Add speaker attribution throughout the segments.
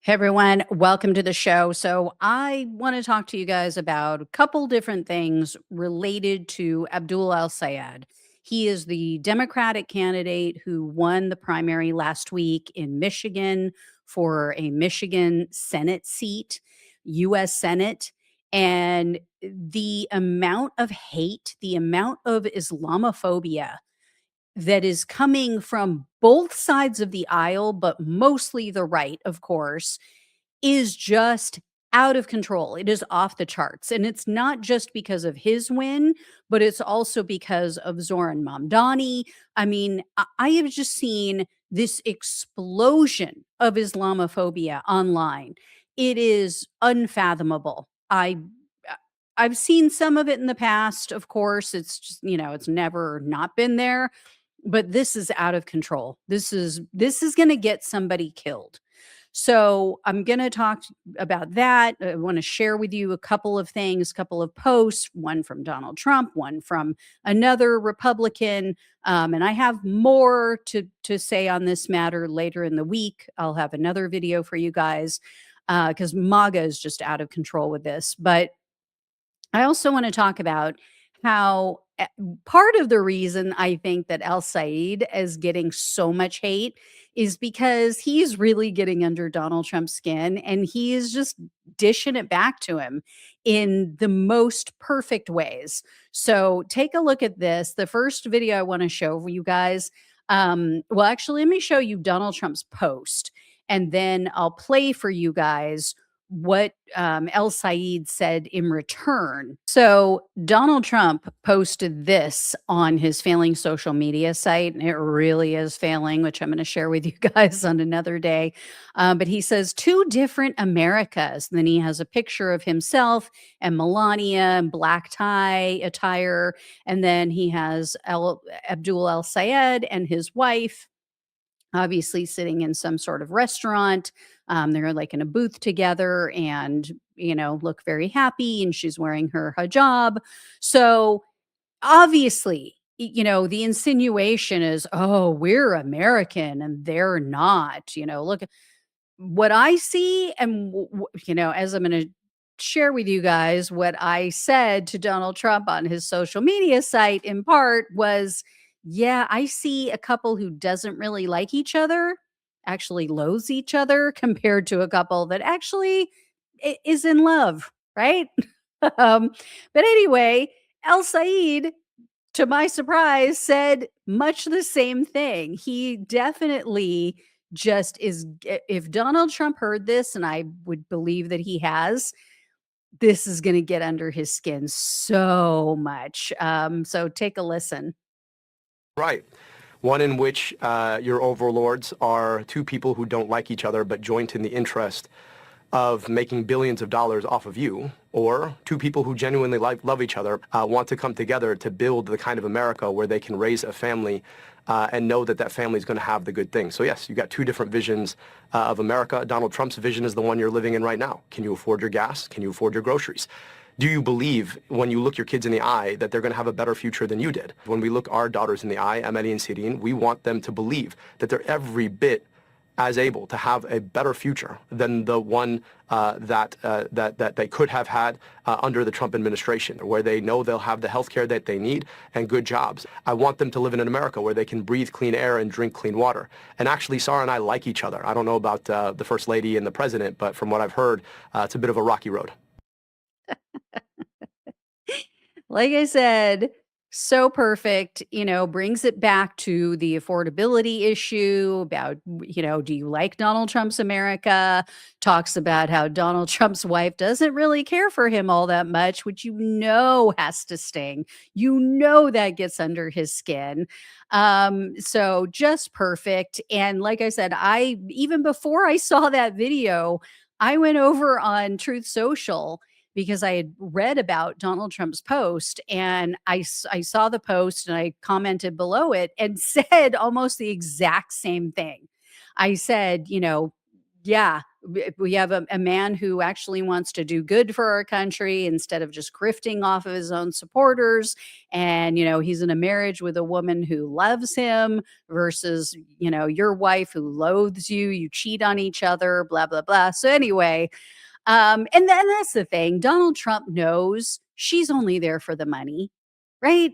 Speaker 1: Hey everyone, welcome to the show. So, I want to talk to you guys about a couple different things related to Abdul El-Sayed. He is the Democratic candidate who won the primary last week in Michigan for a Michigan Senate seat, US Senate. And the amount of hate, the amount of Islamophobia that is coming from both sides of the aisle, but mostly the right, of course, is just out of control. It is off the charts. And it's not just because of his win, but it's also because of Zoran Mamdani. I mean, I have just seen this explosion of Islamophobia online. It is unfathomable. I've seen some of it in the past, of course. It's just, it's never not been there, but this is out of control. This is going to get somebody killed. So I'm going to talk about that. I want to share with you a couple of things, a couple of posts, one from Donald Trump, one from another Republican. And I have more to say on this matter later in the week. I'll have another video for you guys because MAGA is just out of control with this. But I also want to talk about how part of the reason I think that El-Sayed is getting so much hate is because he's really getting under Donald Trump's skin and he is just dishing it back to him in the most perfect ways. So take a look at this. The first video I want to show you guys. Well, actually, let me show you Donald Trump's post and then I'll play for you guys what El-Sayed said in return. So Donald Trump posted this on his failing social media site, and it really is failing, which I'm going to share with you guys on another day. But he says two different Americas. And then he has a picture of himself and Melania in black tie attire. And then he has Abdul El-Sayed and his wife obviously sitting in some sort of restaurant. They're like in a booth together and, look very happy. And she's wearing her hijab. So obviously, the insinuation is, oh, we're American and they're not. Look, what I see and, as I'm going to share with you guys what I said to Donald Trump on his social media site in part was, yeah, I see a couple who doesn't really like each other, actually loathes each other compared to a couple that actually is in love, right? um, but anyway, El-Sayed, to my surprise, said much the same thing. He definitely just is. If Donald Trump heard this, and I would believe that he has, this is going to get under his skin so much. So take a listen.
Speaker 2: Right. One in which your overlords are two people who don't like each other but joint in the interest of making billions of dollars off of you, or two people who genuinely love each other, want to come together to build the kind of America where they can raise a family and know that that family is going to have the good things. So yes, you got two different visions of America. Donald Trump's vision is the one you're living in right now. Can you afford your gas? Can you afford your groceries? Do you believe when you look your kids in the eye that they're going to have a better future than you did? When we look our daughters in the eye, Emily and Sirine, we want them to believe that they're every bit as able to have a better future than the one that they could have had under the Trump administration, where they know they'll have the health care that they need and good jobs. I want them to live in an America where they can breathe clean air and drink clean water. And actually, Sarah and I like each other. I don't know about the First Lady and the President, but from what I've heard, it's a bit of a rocky road.
Speaker 1: Like I said, so perfect, brings it back to the affordability issue about, do you like Donald Trump's America? Talks about how Donald Trump's wife doesn't really care for him all that much, which has to sting. That gets under his skin. So just perfect. And like I said, even before I saw that video, I went over on Truth Social because I had read about Donald Trump's post and I saw the post and I commented below it and said almost the exact same thing. I said, yeah, We have a man who actually wants to do good for our country instead of just grifting off of his own supporters. And, he's in a marriage with a woman who loves him versus, your wife who loathes you. You cheat on each other, blah, blah, blah. So, anyway, and then that's the thing. Donald Trump knows she's only there for the money, right?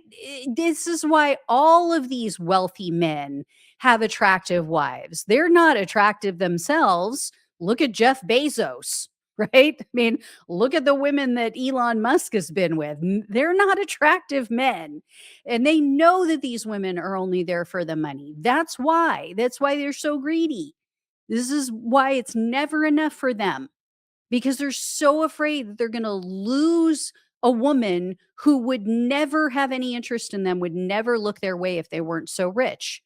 Speaker 1: This is why all of these wealthy men have attractive wives. They're not attractive themselves. Look at Jeff Bezos, right? I mean, look at the women that Elon Musk has been with. They're not attractive men. And they know that these women are only there for the money. That's why. That's why they're so greedy. This is why it's never enough for them, because they're so afraid that they're going to lose a woman who would never have any interest in them, would never look their way if they weren't so rich.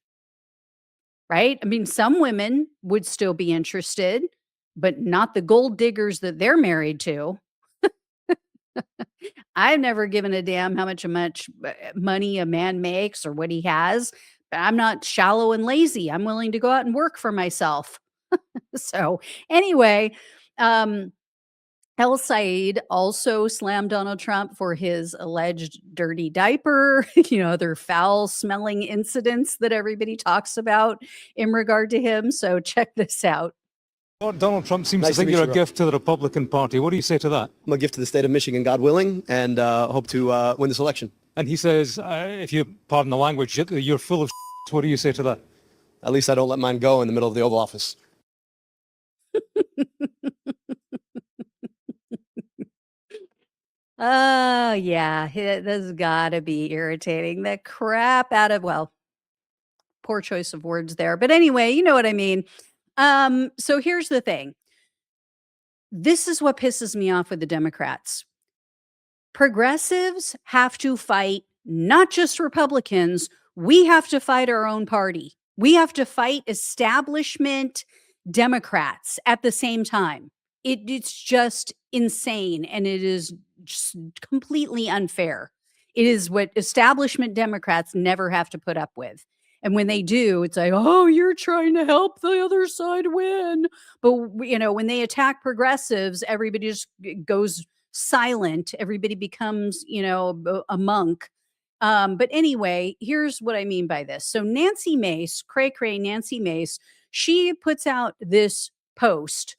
Speaker 1: Right? I mean, some women would still be interested, but not the gold diggers that they're married to. I've never given a damn how much money a man makes or what he has, but I'm not shallow and lazy. I'm willing to go out and work for myself. So anyway, El-Sayed also slammed Donald Trump for his alleged dirty diaper, other foul smelling incidents that everybody talks about in regard to him. So check this out.
Speaker 3: Donald Trump seems to think you're a gift to the Republican Party. What do you say to that?
Speaker 4: I'm a gift to the state of Michigan, God willing, and hope to win this election.
Speaker 3: And he says, if you pardon the language, you're full of What do you say to that?
Speaker 4: At least I don't let mine go in the middle of the Oval Office.
Speaker 1: Oh, yeah. This has got to be irritating the crap out of, poor choice of words there. But anyway, you know what I mean. So here's the thing. This is what pisses me off with the Democrats. Progressives have to fight not just Republicans. We have to fight our own party. We have to fight establishment Democrats at the same time. It's just insane, and it is just completely unfair. It is what establishment Democrats never have to put up with. And when they do, it's like, oh, you're trying to help the other side win. But, when they attack progressives, everybody just goes silent. Everybody becomes, a monk. But anyway, here's what I mean by this. So Nancy Mace, cray Nancy Mace, she puts out this post,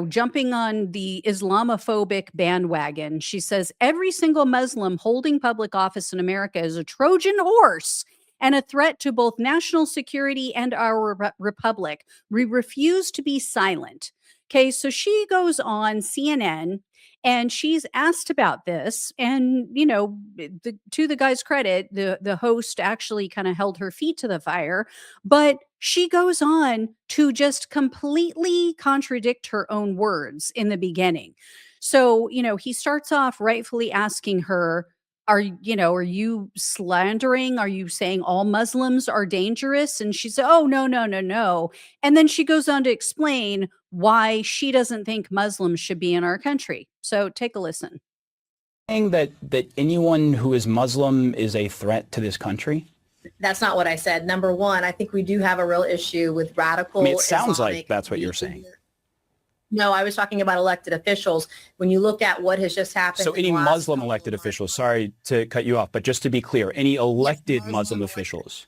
Speaker 1: jumping on the Islamophobic bandwagon. She says, every single Muslim holding public office in America is a Trojan horse and a threat to both national security and our republic. We refuse to be silent. Okay, so she goes on CNN and she's asked about this. And, to the guy's credit, the host actually kind of held her feet to the fire. But she goes on to just completely contradict her own words in the beginning. So, he starts off rightfully asking her, are you slandering? Are you saying all Muslims are dangerous? And she said, oh, no. And then she goes on to explain why she doesn't think Muslims should be in our country. So take a listen.
Speaker 5: Saying that anyone who is Muslim is a threat to this country?
Speaker 6: That's not what I said. Number one, I think we do have a real issue with radical
Speaker 5: I mean, it sounds
Speaker 6: Islamic
Speaker 5: like that's what you're saying.
Speaker 6: No, I was talking about elected officials. When you look at what has just happened.
Speaker 5: So any Muslim elected officials, sorry to cut you off, but just to be clear, any elected Muslim officials.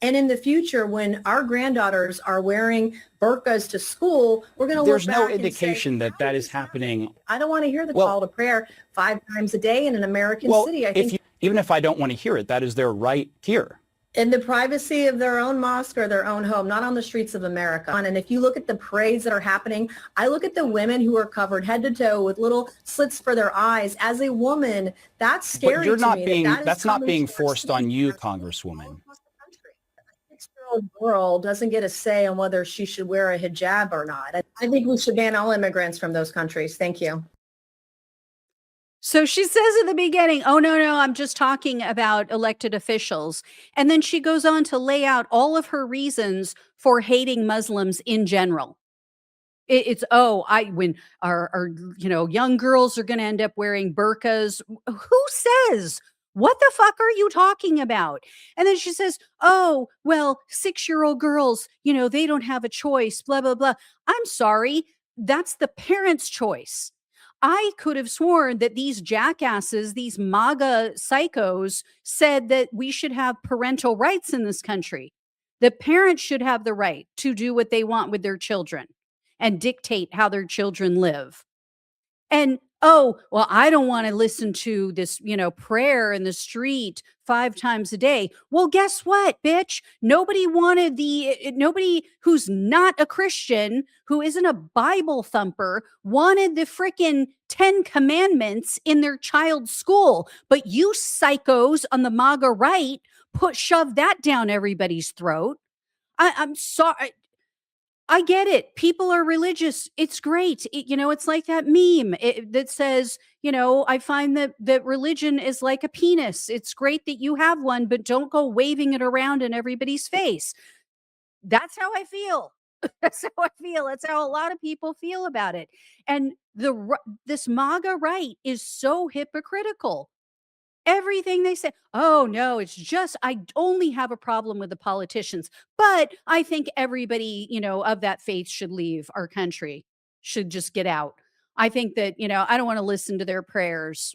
Speaker 6: And in the future, when our granddaughters are wearing burqas to school, we're going to look back.
Speaker 5: There's no indication that that is happening.
Speaker 6: I don't want to hear the call to prayer 5 times a day in an American city.
Speaker 5: Even if I don't want to hear it, that is their right here.
Speaker 6: In the privacy of their own mosque or their own home, not on the streets of America. And if you look at the parades that are happening, I look at the women who are covered head to toe with little slits for their eyes. As a woman, that's scary.
Speaker 5: But you're not
Speaker 6: to me.
Speaker 5: being, that's not being forced on you, Congresswoman.
Speaker 6: A 6-year-old girl doesn't get a say on whether she should wear a hijab or not. I think we should ban all immigrants from those countries. Thank you.
Speaker 1: So she says at the beginning, oh, no, I'm just talking about elected officials. And then she goes on to lay out all of her reasons for hating Muslims in general. When our young girls are going to end up wearing burqas. Who says? What the fuck are you talking about? And then she says, oh, well, 6-year-old girls, they don't have a choice, blah, blah, blah. I'm sorry. that's the parent's choice. I could have sworn that these jackasses, these MAGA psychos, said that we should have parental rights in this country. The parents should have the right to do what they want with their children and dictate how their children live. And oh, well, I don't want to listen to this, prayer in the street 5 times a day. Well, guess what, bitch? Nobody wanted nobody who's not a Christian, who isn't a Bible thumper, wanted the freaking 10 commandments in their child's school. But you psychos on the MAGA right shove that down everybody's throat. I'm sorry. I get it. People are religious. It's great. It's like that meme that says, I find that religion is like a penis. It's great that you have one, but don't go waving it around in everybody's face. That's how I feel. That's how I feel. That's how a lot of people feel about it. And this MAGA right is so hypocritical. Everything they say, oh no, it's just, I only have a problem with the politicians, but I think everybody, of that faith should leave our country, should just get out. I think that, I don't want to listen to their prayers.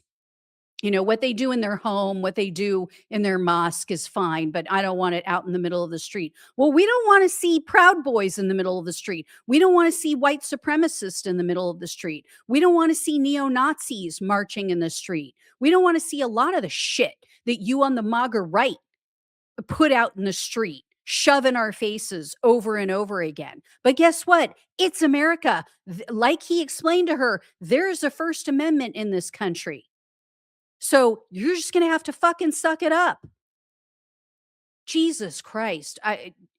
Speaker 1: What they do in their home, what they do in their mosque is fine, but I don't want it out in the middle of the street. Well, we don't want to see Proud Boys in the middle of the street. We don't want to see white supremacists in the middle of the street. We don't want to see neo-Nazis marching in the street. We don't want to see a lot of the shit that you on the MAGA right put out in the street, shove in our faces over and over again. But guess what? It's America. Like he explained to her, there's a First Amendment in this country. So you're just going to have to fucking suck it up. Jesus Christ.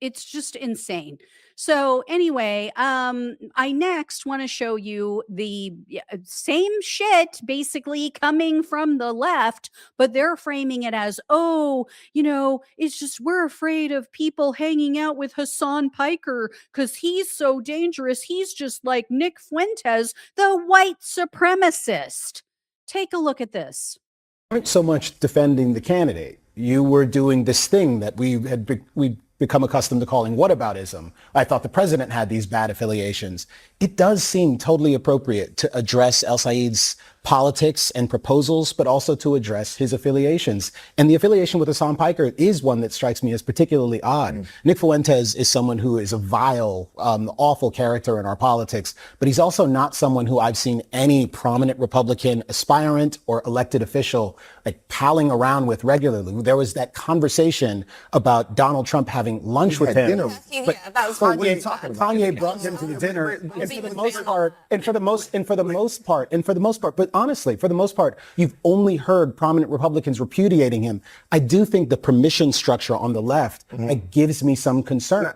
Speaker 1: It's just insane. So anyway, I next want to show you the same shit basically coming from the left, but they're framing it as, it's just, we're afraid of people hanging out with Hasan Piker because he's so dangerous. He's just like Nick Fuentes, the white supremacist. Take a look at this.
Speaker 7: Weren't so much defending the candidate. You were doing this thing that we've become accustomed to calling whataboutism. I thought the president had these bad affiliations. It does seem totally appropriate to address El-Sayed's politics and proposals, but also to address his affiliations. And the affiliation with Hasan Piker is one that strikes me as particularly odd. Nick Fuentes is someone who is a vile, awful character in our politics, but he's also not someone who I've seen any prominent Republican aspirant or elected official like palling around with regularly. There was that conversation about Donald Trump having lunch with him.
Speaker 8: Dinner.
Speaker 7: But
Speaker 8: That was what you talking about.
Speaker 7: Kanye brought him to the dinner, and for the most part, but honestly, for the most part, you've only heard prominent Republicans repudiating him. I do think the permission structure on the left gives me some concern.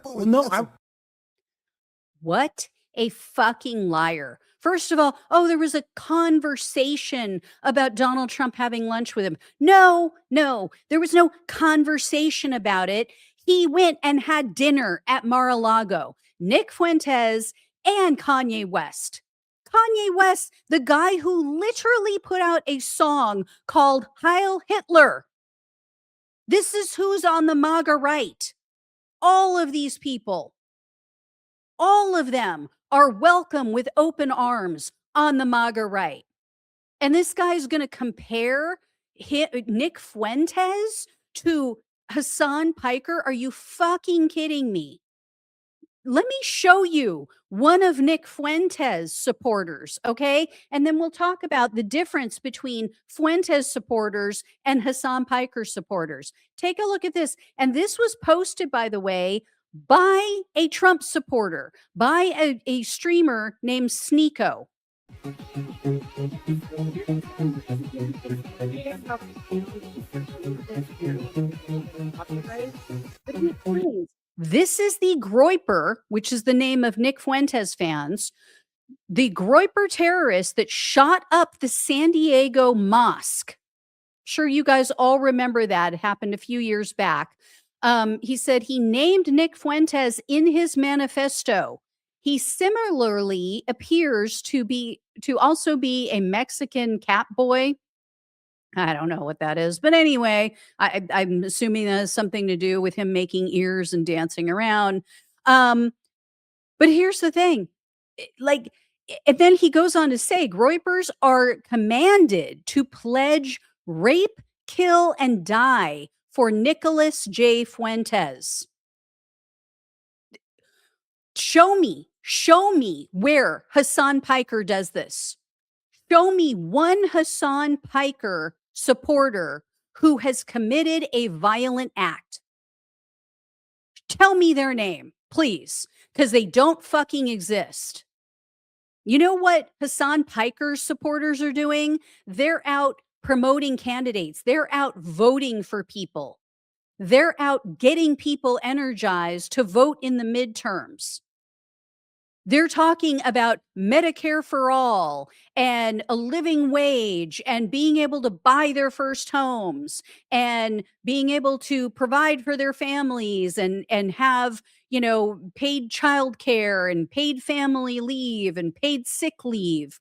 Speaker 1: What a fucking liar. First of all, there was a conversation about Donald Trump having lunch with him. No, there was no conversation about it. He went and had dinner at Mar-a-Lago. Nick Fuentes and Kanye West. Kanye West, the guy who literally put out a song called Heil Hitler. This is who's on the MAGA right. All of these people, all of them are welcome with open arms on the MAGA right. And this guy's going to compare Nick Fuentes to Hasan Piker? Are you fucking kidding me? Let me show you one of Nick Fuentes' supporters, okay? And then we'll talk about the difference between Fuentes supporters and Hasan Piker supporters. Take a look at this. And this was posted, by the way, by a Trump supporter, by a streamer named Sneeko. This is the Groyper, which is the name of Nick Fuentes fans, the Groyper terrorist that shot up the San Diego mosque. Sure, you guys all remember that. It happened a few years back. He said he named Nick Fuentes in his manifesto. He similarly appears to also be a Mexican cat boy. I don't know what that is. But anyway, I'm assuming that has something to do with him making ears and dancing around. But here's the thing. Like, And then he goes on to say, Groypers are commanded to pledge rape, kill, and die for Nicholas J. Fuentes. Show me where Hasan Piker does this. Show me one Hasan Piker supporter who has committed a violent act. Tell me their name, please, because they don't fucking exist. You know what Hasan Piker's supporters are doing? They're out promoting candidates. They're out voting for people. They're out getting people energized to vote in the midterms. They're talking about Medicare for all and a living wage and being able to buy their first homes and being able to provide for their families and have, you know, paid childcare and paid family leave and paid sick leave.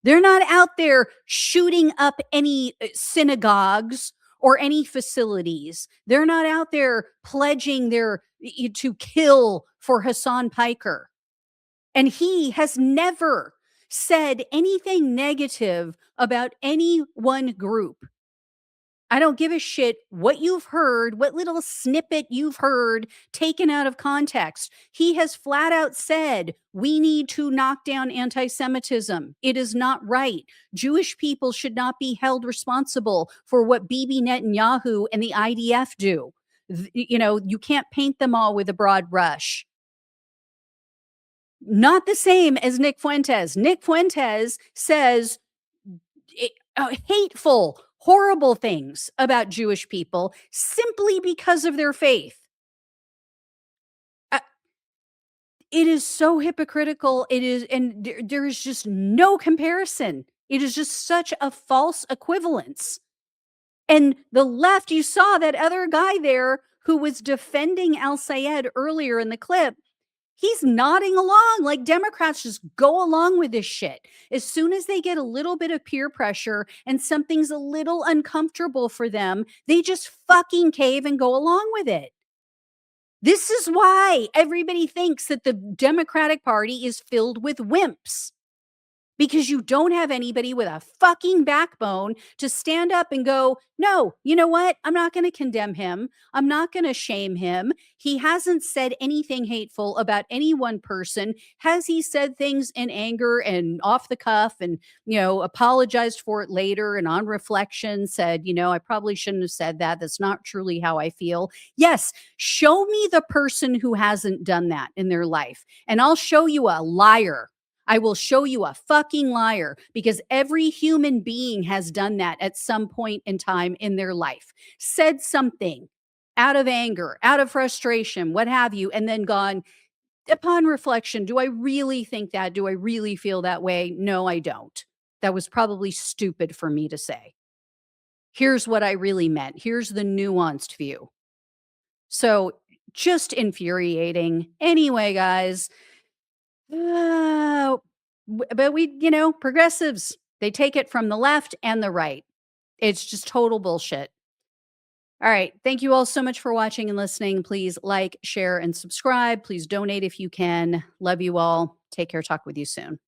Speaker 1: They're not out there shooting up any synagogues or any facilities. They're not out there pledging to kill for Hasan Piker. And he has never said anything negative about any one group. I don't give a shit what you've heard, what little snippet you've heard taken out of context. He has flat out said, we need to knock down anti-Semitism. It is not right. Jewish people should not be held responsible for what Bibi Netanyahu and the IDF do. You know, you can't paint them all with a broad brush. Not the same as Nick Fuentes. Nick Fuentes says hateful, horrible things about Jewish people simply because of their faith. It is so hypocritical. It is, and there is just no comparison. It is just such a false equivalence. And the left, you saw that other guy there who was defending El-Sayed earlier in the clip. He's nodding along like Democrats just go along with this shit. As soon as they get a little bit of peer pressure and something's a little uncomfortable for them, they just fucking cave and go along with it. This is why everybody thinks that the Democratic Party is filled with wimps. Because you don't have anybody with a fucking backbone to stand up and go, no, you know what? I'm not going to condemn him. I'm not going to shame him. He hasn't said anything hateful about any one person. Has he said things in anger and off the cuff and, you know, apologized for it later and on reflection said, you know, I probably shouldn't have said that. That's not truly how I feel. Yes, show me the person who hasn't done that in their life, and I'll show you a liar. I will show you a fucking liar, because every human being has done that at some point in time in their life. Said something out of anger, out of frustration, what have you, and then gone, upon reflection, do I really think that? Do I really feel that way? No, I don't. That was probably stupid for me to say. Here's what I really meant. Here's the nuanced view. So just infuriating. Anyway, guys. But we, you know, progressives, they take it from the left and the right. It's just total bullshit. All right. Thank you all so much for watching and listening. Please like, share, and subscribe. Please donate if you can. Love you all. Take care. Talk with you soon.